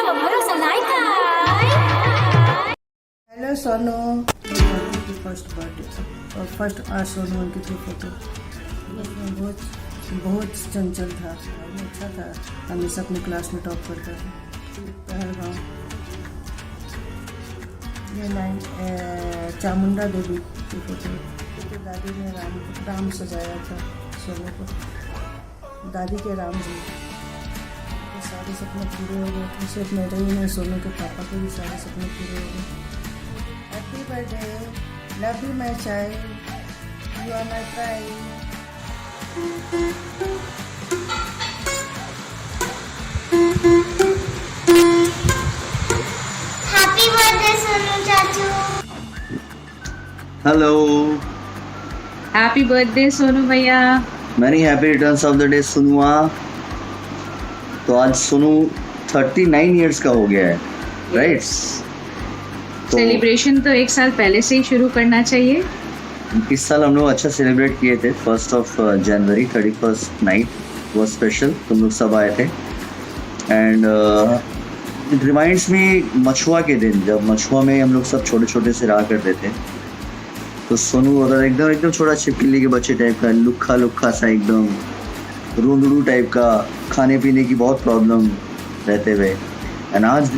Hello Sonu, first birthday और first Sonu की थी फोटो। बहुत बहुत चंचल था, अच्छा था, हमेशा अपनी क्लास में टॉप करता था। पहलगांव, ये चामुंडा देवी की फोटो। तो दादी ने राम सजाया था सोनू को, दादी के राम जी के सारे सपने पूरे हो गए। सिर्फ मेरे ही नहीं, सोनू के पापा के भी सारे सपने पूरे हो गए। Happy birthday, love you my child, you are my pride. Happy birthday Sonu चाचू। हेलो, हैप्पी बर्थडे सोनू भैया। Many happy returns of the day सोनुआ। तो आज सोनू 39 इयर्स का हो गया है, राइट? सेलिब्रेशन तो एक साल पहले से ही शुरू करना चाहिए। इस साल हम लोग अच्छा सेलिब्रेट किए थे। 1 जनवरी 31st नाइट वॉज स्पेशल, तुम लोग सब आए थे। एंड इट रिमाइंड्स मी मछुआ के दिन, जब मछुआ में हम लोग सब छोटे छोटे से रहा करते थे। तो सोनू अगर एकदम छोटा छिपकली के बच्चे टाइप का, लुक्खा लुक्खा सा, एकदम रोंदड़ू टाइप का, खाने पीने की बहुत प्रॉब्लम रहते हुए। एंड आज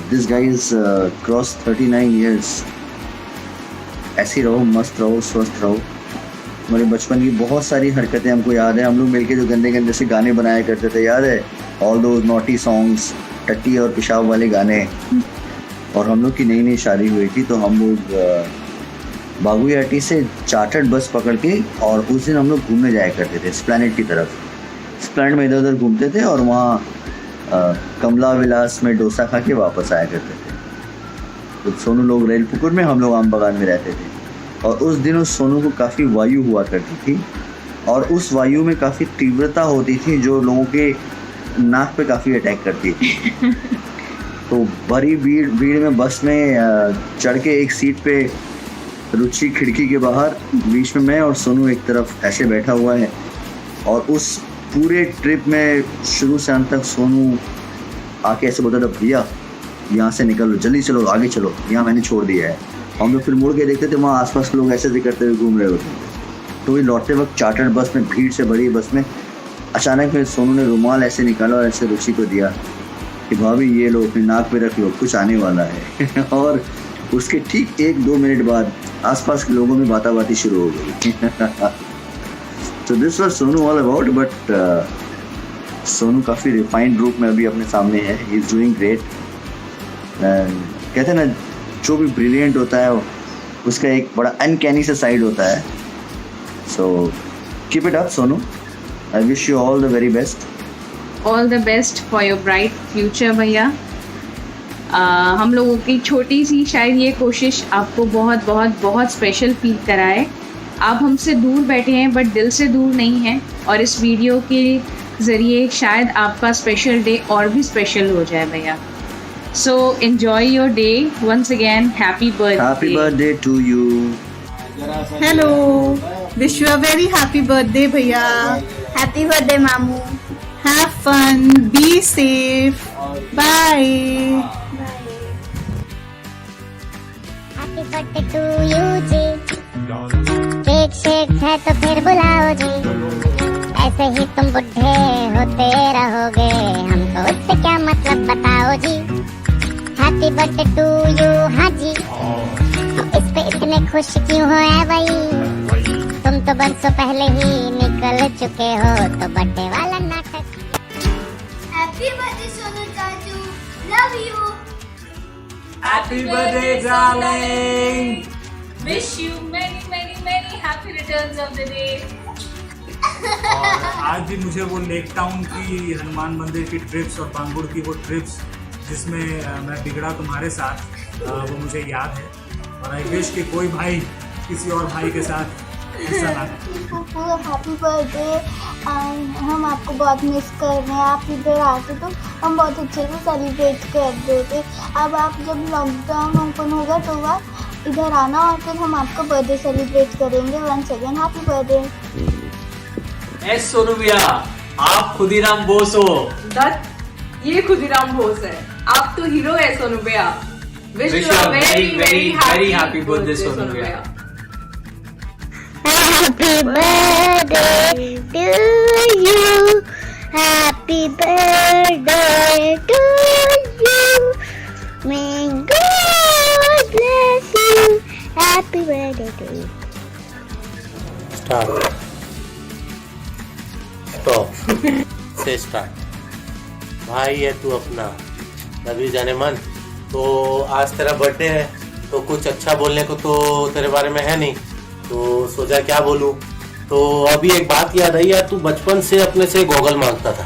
this guy is cross 39 years. ऐसे रहो, मस्त रहो, स्वस्थ रहो। हमारे बचपन की बहुत सारी हरकतें हमको याद है। हम लोग मिलके जो गंदे गंदे से गाने बनाया करते थे, याद है? ऑल दोज नॉटी सॉन्ग्स, टट्टी और पेशाब वाले गाने। और हम लोग की नई नई शादी हुई थी, तो हम लोग बागुयाटी से चार्टर्ड बस पकड़ के, और उस दिन हम लोग घूमने जाया करते थे एस्प्लैनेड की तरफ। एस्प्लैनेड में इधर उधर घूमते थे और वहाँ कमला विलास में डोसा खा के वापस आया करते थे। तो सोनू लोग रेल पुकुर में, हम लोग आम बागान में रहते थे। और उस दिनों सोनू को काफ़ी वायु हुआ करती थी, और उस वायु में काफ़ी तीव्रता होती थी जो लोगों के नाक पे काफ़ी अटैक करती थी। तो बड़ी भीड़ में बस में चढ़ के एक सीट पे रुचि खिड़की के बाहर, बीच में मैं और सोनू एक तरफ ऐसे बैठा हुआ है। और उस पूरे ट्रिप में शुरू से अंत तक सोनू आके ऐसे बोलता था, भैया यहाँ से निकलो, जल्दी चलो, आगे चलो, यहाँ मैंने छोड़ दिया है। हम लोग फिर मुड़ के देखते थे, वहाँ आसपास के लोग ऐसे करते हुए घूम रहे होते। तो ये लौटते वक्त चार्टर्ड बस में, भीड़ से बड़ी बस में, अचानक में सोनू ने रुमाल ऐसे निकाला और ऐसे रुचि को दिया कि भाभी ये लो, अपनी नाक पे रख लो, कुछ आने वाला है। और उसके ठीक 1-2 मिनट बाद आसपास के लोगों में बाताबाती शुरू हो गई। तो this was Sonu all about. But Sonu काफ़ी रिफाइंड रूप में अभी अपने सामने है। He is doing great. कहते हैं ना, जो भी ब्रिलियंट होता है उसका एक बड़ा अनकैनी सा साइड होता है। So keep it up Sonu, I wish you all the very best. All the best for your bright future भैया। हम लोगों की छोटी सी शायद ये कोशिश आपको बहुत बहुत बहुत स्पेशल फील कराए। आप हमसे दूर बैठे हैं बट दिल से दूर नहीं हैं, और इस वीडियो के ज़रिए शायद आपका स्पेशल डे और भी स्पेशल हो जाए भैया। So enjoy your day once again. Happy birthday to you. Hello, wish you a very happy birthday भैया। हैप्पी बर्थडे मामू। Have fun, be safe, bye. Happy birthday to you जी। Cake शेक है तो फिर बुलाओ जी। ऐसे ही तुम बुढ़े होते रहोगे, हमको उससे क्या मतलब बताओ जी। Happy birthday to you. हाँ जी, इस पे इतने खुश क्यों हो है भाई? तुम तो बरसों पहले ही निकल चुके हो, तो बर्थडे वाला नाटक। हैप्पी बर्थडे सोनू चाचू, love you. Happy birthday darling. Wish you many many many happy returns of the day. आज भी मुझे वो लेक टाउन की, हनुमान मंदिर की ट्रिप्स और बांगुड़ की वो ट्रिप्स जिसमें मैं बिगड़ा तुम्हारे साथ, वो मुझे याद है। और आई विश कि कोई भाई किसी और भाई के साथ ऐसा ना। Happy birthday. हम आपको बहुत मिस कर रहे हैं। आप इधर आते तो हम बहुत अच्छे से सेलिब्रेट कर देते। अब आप जब लॉकडाउन ओपन होगा तो आप इधर आना, और फिर हम आपका बर्थडे सेलिब्रेट करेंगे। Once again happy birthday. एस सोनू भैया, आप खुदीराम बोस हो। ये खुदीराम बोस है। आप तो हीरो है सोनू भैया. Wish you a very happy birthday Sonu भैया. Happy birthday to you. Happy birthday to you. May God bless you. Happy birthday to you. Start. Stop. से स्टार्ट. भाई है तू अपना नबी जाने मन. तो आज तेरा बर्थडे है तो कुछ अच्छा बोलने को तो तेरे बारे में है नहीं, तो सोचा क्या बोलूं. तो अभी एक बात याद आई यार, तू बचपन से अपने से गॉगल मांगता था.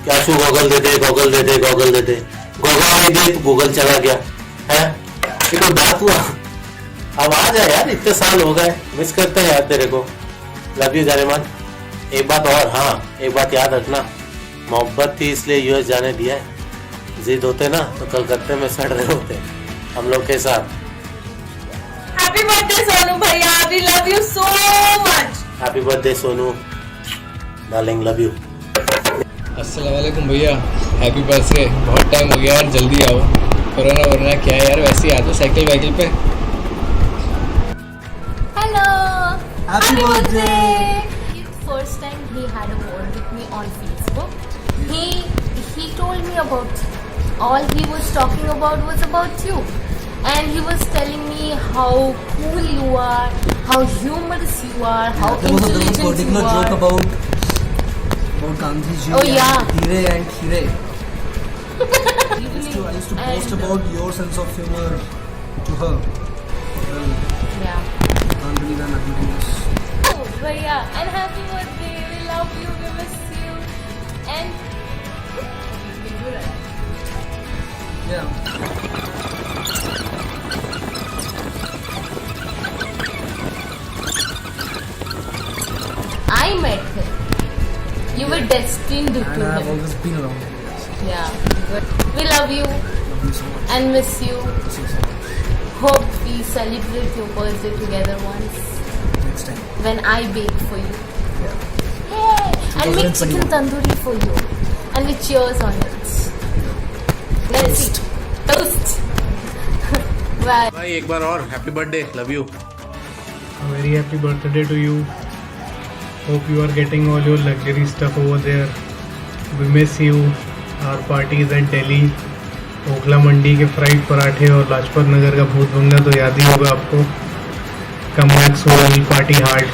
क्या तू गॉगल दे दे, गॉगल दे दे, गॉगल दे दे. गॉगल नहीं दे तो गूगल चला गया है. ये तो बात हुआ. अब आ जा यार, इतने साल हो गए, मिस करते हैं यार तेरे को. लव यू जाने मन. एक बात और, हाँ एक बात याद रखना, मोहब्बत थी इसलिए यूएस जाने दिया है. जिद होते ना तो कलकत्ते में सड़ रहे होते हम लोग के साथ. Happy birthday सोनू भैया. We love you so much. Happy birthday Sonu darling, love you. अस्सलाम वालेकुम भैया. Happy birthday. बहुत टाइम हो गया यार, जल्दी आओ. कोरोना वरना क्या है यार, वैसे ही आ जाओ साइकिल वाइकिल पे. Hello. Happy birthday. First time he had a word with me on Facebook. He told me about, all he was talking about was about you, and he was telling me how cool you are, how humorous you are, how intelligent you are. There was a joke about Gandhi ji. Oh yeah. Hire and Hire. I used to post about your sense of humor to her. Well, Yeah. can't believe I'm admitting this. Oh, Bhaiya, and happy birthday. We love you. We miss you. And Yeah. I met him. You were destined to And I've him. always been around. Yeah. Good. We love you Love you so much. and miss you. See you so much. Hope we celebrate your birthday together once Next time. when I bake for you. Yeah. Hey! And make 2021. chicken tandoori for you. And we cheers on it. Let's eat. Toast. Bye. भाई एक बार और happy birthday, love you. A very happy birthday to you. Hope you are getting all your luxury stuff over there. We miss you. Our parties at Delhi. Okhla mandi के fried पराठे और लाजपत नगर का भूत बंगला तो याद ही होगा आपको. Come back soon, party hard.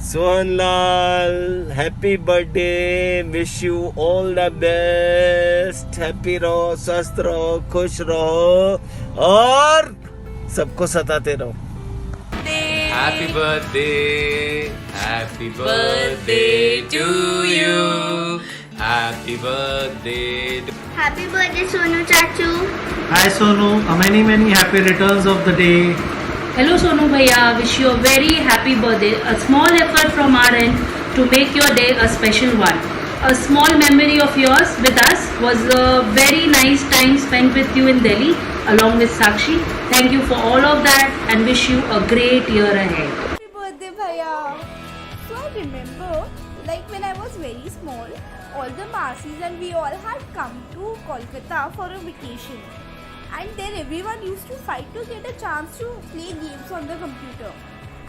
Sohanlal, happy birthday. Wish you all the best. Happy रहो, स्वस्थ रहो, खुश रहो और सबको सताते रहो. Happy birthday. Happy birthday to you. Happy birthday. Happy birthday Sonu Chachu. Hi Sonu. Many happy returns of the day. Hello Sonu Bhaiya, wish you a very happy birthday. A small effort from our end to make your day a special one. A small memory of yours with us was a very nice time spent with you in Delhi along with Sakshi. Thank you for all of that and wish you a great year ahead. Happy birthday Bhaiya. So I remember like when I was very small, all the Masis and we all had come to Kolkata for a vacation. And then everyone used to fight to get a chance to play games on the computer.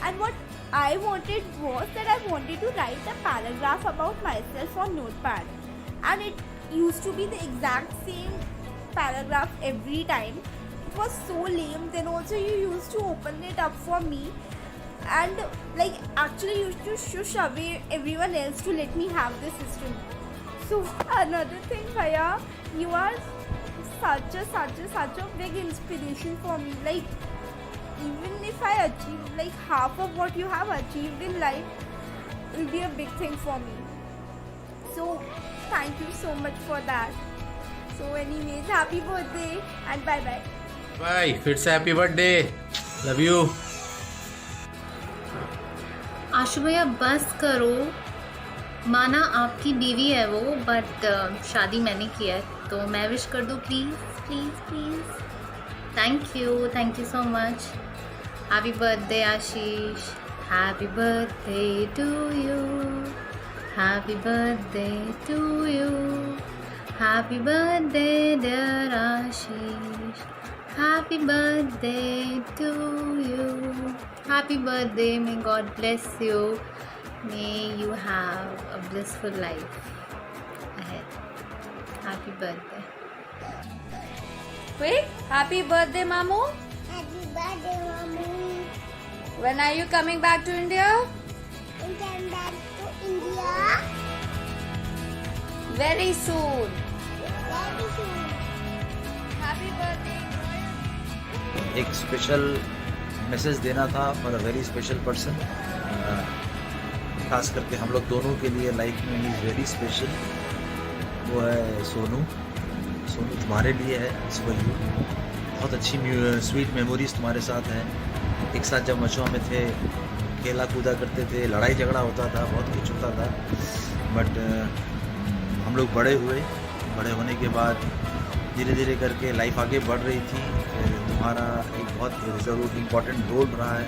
And what I wanted was that I wanted to write a paragraph about myself on Notepad. And it used to be the exact same paragraph every time. It was so lame. Then also you used to open it up for me. And like actually used to shush away everyone else to let me have the system. So another thing Bhaiya, you are such a big inspiration for me. Like even if I achieve like half of what you have achieved in life, it will be a big thing for me. So thank you so much for that. So anyways, happy birthday and bye bye. भाई फिर से happy birthday, love you. आशु भैया बस करो. माना आपकी बीवी है वो, बट शादी मैंने किया है, तो मैं विश कर दूँ please please please. Thank you so much. Happy birthday Ashish. Happy birthday to you. Happy birthday to you. Happy birthday, dear Ashish. Happy birthday to you. Happy birthday. May God bless you. May you have a blissful life ahead. Happy birthday. Wait, happy birthday, Mamu. Happy birthday, Mamu. When are you coming back to India? Come back to India. Very soon. Very soon. Happy birthday. एक special message देना था for a very special person, खास करके हम लोग दोनों के लिए लाइफ में इज़ वेरी स्पेशल। वो है सोनू। सोनू तुम्हारे लिए है, इस पर बहुत अच्छी स्वीट मेमोरीज तुम्हारे साथ हैं। एक साथ जब मछुआ में थे, खेला कूदा करते थे, लड़ाई झगड़ा होता था, बहुत कुछ होता था। बट हम लोग बड़े हुए, बड़े होने के बाद धीरे धीरे करके लाइफ आगे बढ़ रही थी। फिर तुम्हारा एक बहुत ज़रूर इम्पॉर्टेंट रोल रहा है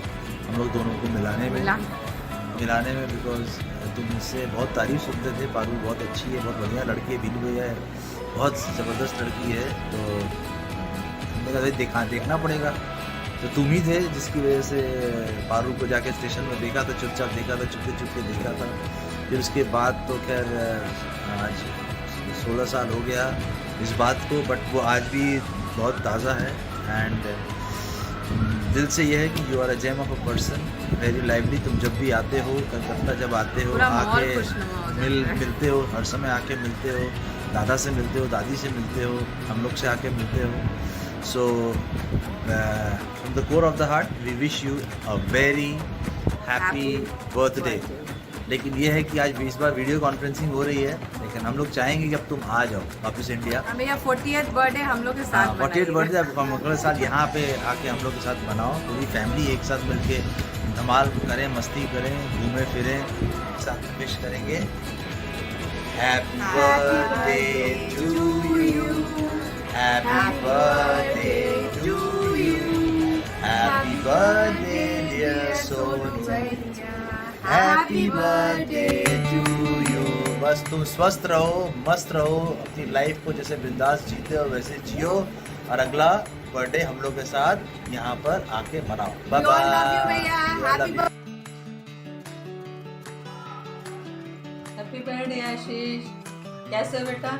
हम लोग दोनों को मिलाने में बिकॉज तुम इससे बहुत तारीफ़ सुनते थे, पारू बहुत अच्छी है, बहुत बढ़िया लड़की है, बिनू भैया है, बहुत ज़बरदस्त लड़की है। तो हमने कहा देखना पड़ेगा। तो तुम ही थे जिसकी वजह से पारू को जाके स्टेशन में देखा था, चुपचाप देखा था, चुपके चुपके देखा था। फिर उसके बाद तो खैर आज 16 साल हो गया इस बात को, बट वो आज भी बहुत ताज़ा है। एंड दिल से यह है कि you are a gem of a person, very lively. तुम जब भी आते हो, कलकत्ता जब आते हो, आके मिलते हो, हर समय आके मिलते हो, दादा से मिलते हो, दादी से मिलते हो, हम लोग से आके मिलते हो। So from the core of the heart we wish you a very happy birthday. लेकिन ये है कि आज इस बार वीडियो कॉन्फ्रेंसिंग हो रही है, लेकिन हम लोग चाहेंगे कि अब तुम आ जाओ वापस इंडिया। मेरा 40th बर्थडे हम लोग के साथ 40th बर्थडे अब हम लोग के साथ यहाँ पे आके हम लोग के साथ मनाओ, पूरी फैमिली एक साथ मिलके धमाल करें, मस्ती करें, घूमें फिरें, साथ में विश करेंगे। Happy birthday to you, happy birthday to you, happy birthday dear Sonu, happy birthday to you. बस तुम स्वस्थ रहो, मस्त रहो, अपनी लाइफ को जैसे बिंदास जीते हो वैसे जियो, और अगला बर्थडे हम लोग के साथ यहाँ पर आके मनाओ। Bye bye. Happy birthday Ashish, कैसे हो बेटा?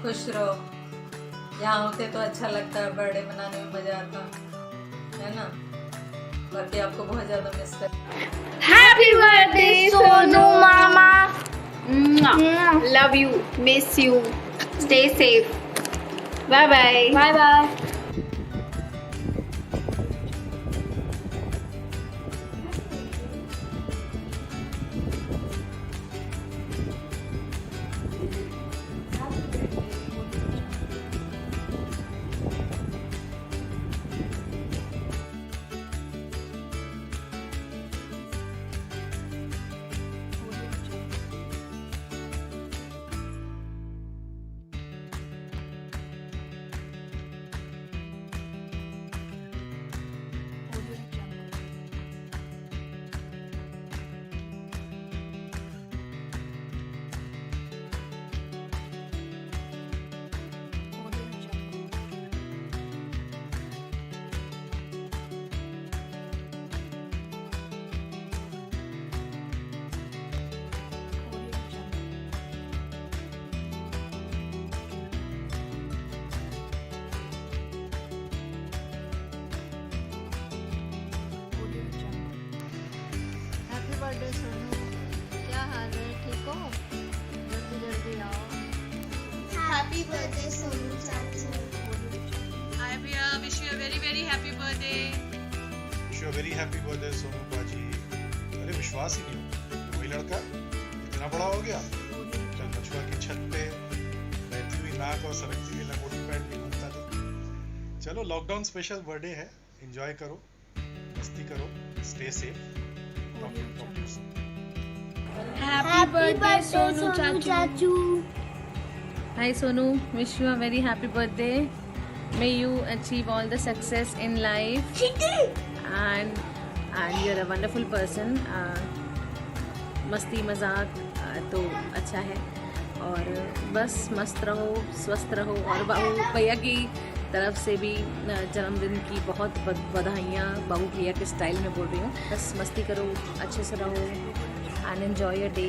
खुश रहो। यहाँ होते तो अच्छा लगता है, बर्थडे मनाने में मजा आता है ना। बाकी आपको बहुत ज़्यादा मिस कर। Happy birthday, Sonu Mama. Love you, miss you, stay safe. Bye bye. Bye bye. Birthday Sonu, क्या हाल है? ठीक हो? जल्दी जल्दी आओ। हैप्पी बर्थडे सोनू चाचू। हाय भैया, wish you a very very happy birthday. Wish you a very happy birthday Sonu बाजी। अरे विश्वास ही नहीं हो, वही लड़का इतना बड़ा हो गया, कल मछुआ की छत पे बहती हुई नाक और सरकती हुई लंगोटी पहन के घूमता था। चलो लॉकडाउन स्पेशल बर्थडे है, एंजॉय करो, मस्ती करो, stay safe. Happy birthday, Sonu Chachu. Hi Sonu, wish you a very happy birthday. May you achieve all the success in life. And you're a wonderful person. मस्ती मजाक तो अच्छा है, और बस मस्त रहो, स्वस्थ रहो। और बाबू भैया की तरफ से भी जन्मदिन की बहुत बधाइयाँ। बाबू भैया के स्टाइल में बोल रही हूँ। बस मस्ती करो, अच्छे से रहो एंड एन्जॉय योर डे।